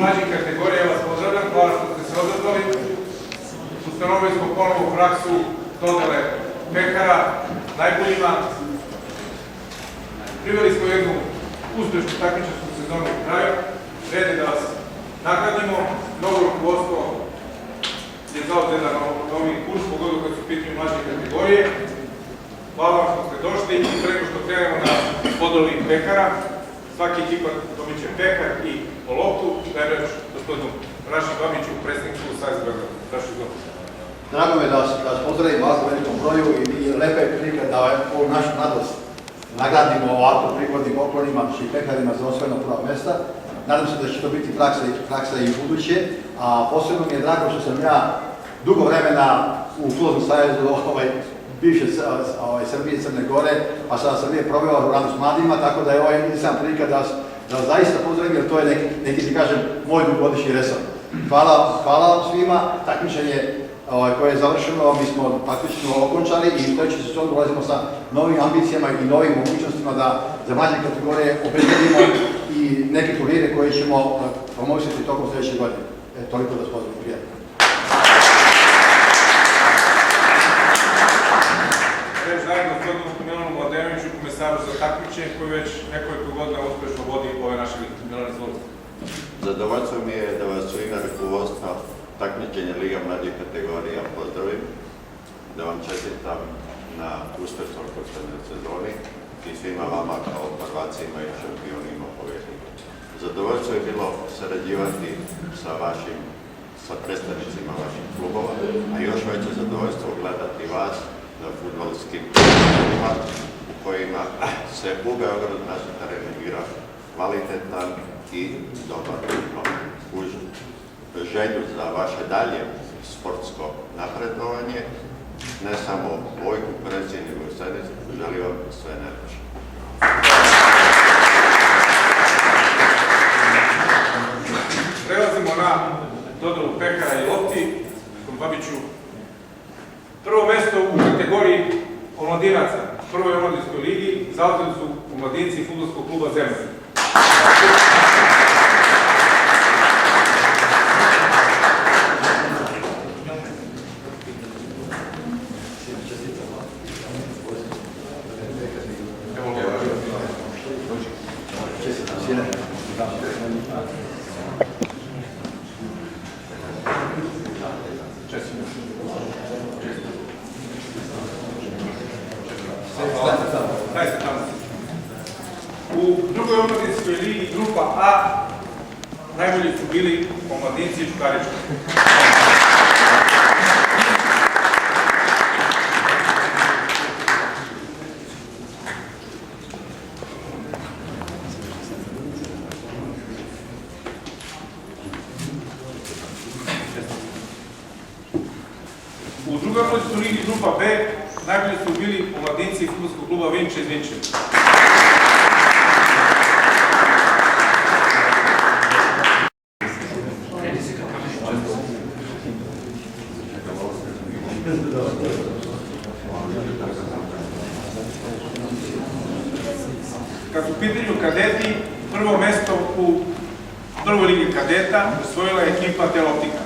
mlađih kategorija, ja vas pozdravljam, hvala što ste se odazvali. Ustanovili smo ponovu praksu dodele pekara najboljima. Priveli smo jednu uspešnu takmičarsku sezonu u kraju. Red je da vas nagradimo. Novo rukovodstvo je zauzelo novi kurs, pogotovo kad su u pitanju mlađe kategorije. Hvala vam što ste došli i preko što krenemo na podeli pekara. Svaki ekipa dobit će pekar i po loptu. Dajem reč gospodinu Raši Babiću, predsjedniku Saveza Beograda. Raši, izvolite. Drago mi je da vas pozdravim vas u velikom broju i lepa je prilika da ovu našu mladost nagradimo ovako prikladnim poklonima i pekarima za osvojeno prvo mesta. Nadam se da će to biti praksa i u buduće, a posebno mi je drago što sam ja dugo vremena u Fudbalskom savezu bivše Srbije i Crne Gore, a sada Srbije proveo radu s mladima, tako da je ovo jedina prilika da vas zaista pozdravim, jer to je neki, da kažem, moj dugogodišnji resor. Hvala svima, takmičenje koje je završeno, mi smo praktično okončali i što će se dolazimo sa novim ambicijama i novim mogućnostima da za mlađe kategorije obezbedimo i neke turnire koje ćemo promovisati tokom sljedeće godine. Toliko da spoznamo prijatno. Reč dajem gospodinu Milanu Mladenoviću, komesaru za takmičenje, koji već nekoliko godina uspešno vodi ove naše Milane, izvolite. Zadovoljstvo mi je da vas u ime rukovodstva takmičenja Liga mlađih kategorija pozdravim, da vam čestitam na uspešnoj sezoni i svima vama kao prvacima i šampionima pobednika. Zadovoljstvo je bilo sarađivati sa predstavnicima vaših klubova, a još veće zadovoljstvo gledati vas na fudbalskim klubovima u kojima se u Beogradu naši tereni igra kvalitetan i dobar futbol. Uz želju za vaše dalje sportsko napredovanje, ne samo Vojku, predsjedniku, nego i sednicu, želim vam sve najbolje. Prelazimo na dodelu pekara i lopti. Gospodin Babiću, prvo mesto u kategoriji omladinaca prvoj omladinskoj ligi zauzeli su omladinci Fudbalskog kluba Zemun. U drugoj omladinskoj ligi grupa A najbolji su bili omladinci i Čukarički. U drugoj omladinskoj ligi grupa B najbolji su bili omladinci fudbalskog kluba Vinče iz Vinče. Kad su u pitanju kadeti, prvo mesto u prvoj ligi kadeta osvojila je ekipa Teloptika.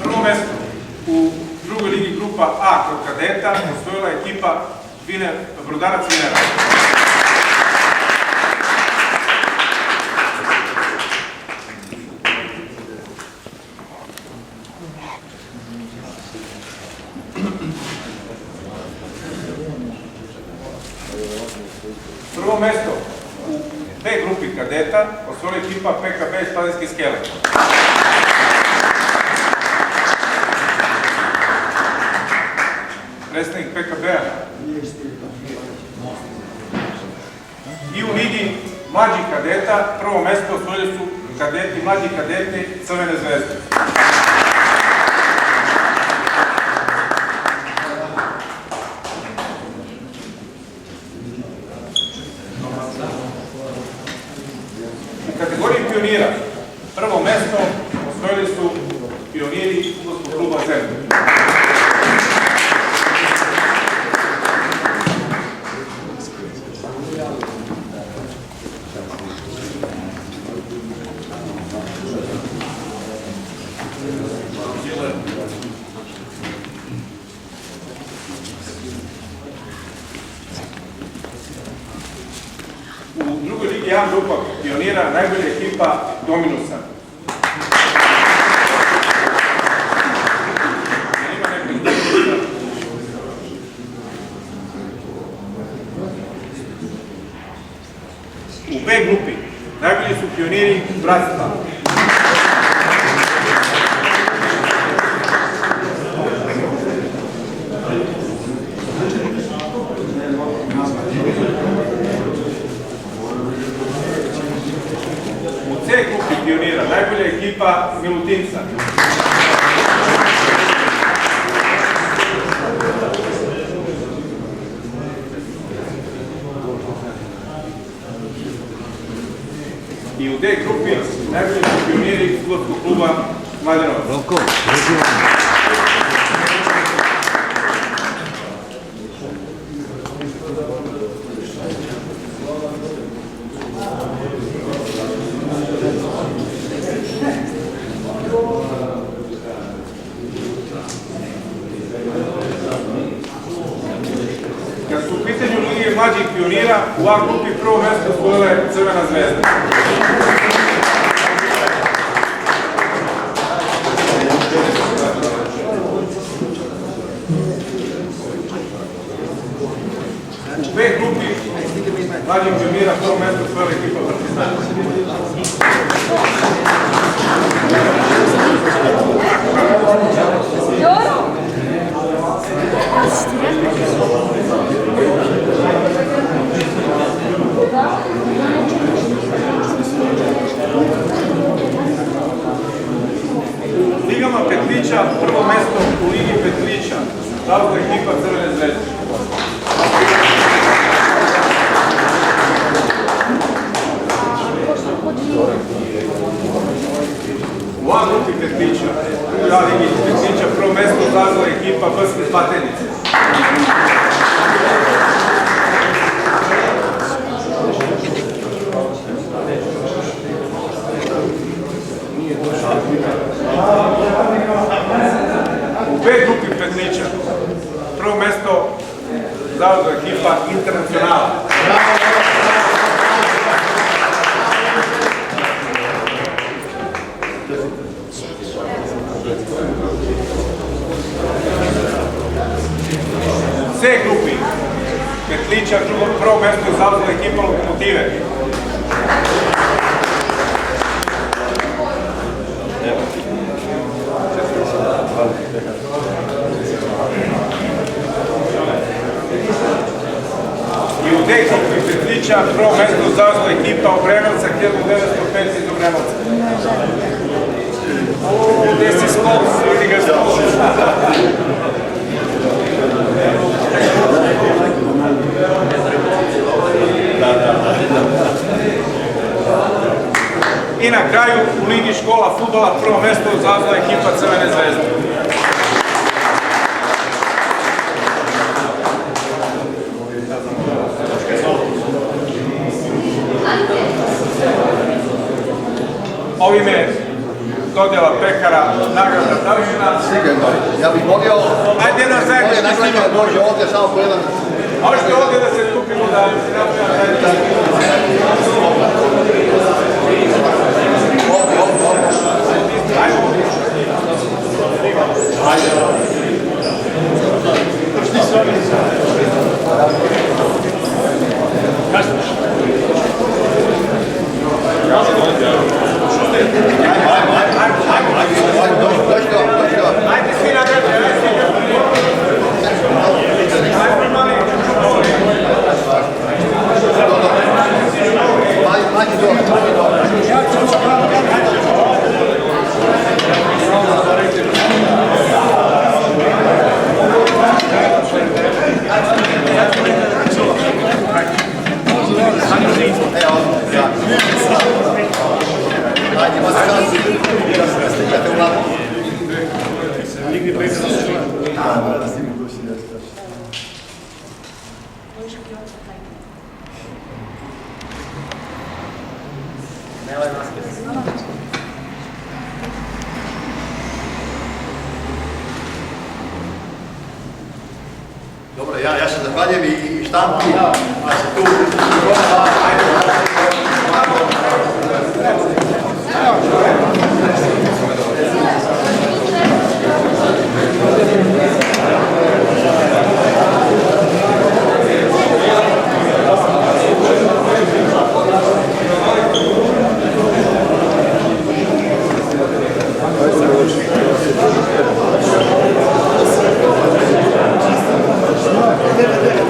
Prvo mesto u drugoj ligi grupa A kod kadeta osvojila je ekipa Brodarac Vinera. Prvo mesto u B grupi kadeta osvojila je ekipa PKB iz Planinske Skele. Predstavnik PKB-a. I u ligi mlađih kadeta prvo mesto osvojili su mlađi kadeti Crvene zvezde. mesto osvojili su pioniri fudbalskog kluba Zemun. U drugoj ligi A grupa pionira najbolja ekipa Dominusa. U B grupi najbolji su pioniri Bratstva. U C grupi pionira najbolja ekipa Milutinca. I u D grupi najbolji su pioniri fudbalskog kluba Mladenovac. Kad su u pitanju Lige mlađih pionira, u A grupi prvo mesto osvojila je Crvena zvezda. U B grupi mlađih pionira prvo mesto osvojila ekipa Partizan. U ligama petlića prvo mesto u Ligi petlića zauzela ekipa Crvene zvezde. U A grupi petlića, u A ligi petlića prvo mesto zauzela ekipa Brske Platenice. U B grupi petlića prvo mesto zauzela ekipa Internacionala. U C grupi petlića prvo mesto zauzela ekipa Lokomotive. I u D grupi petlića prvo mesto zauzela ekipa Obrenovca 1905 iz Obrenovca. Gde si skos, vidi ga skos. I na kraju u Ligi škola fudbala prvo mesto zauzela ekipa Crvene zvezde. Ovime dodjela pekara, nagrada Davina. Sigurno. Ja bih volio... Ajde na zajednički snimak. Može ovdje samo po jedan... Možete ovdje da se skupimo da se napravimo zajednički. Ajde svi nagrađe, ajde svi Ajde, Dobro, ja se zahvaljujem i štampi, a se tu... Ne,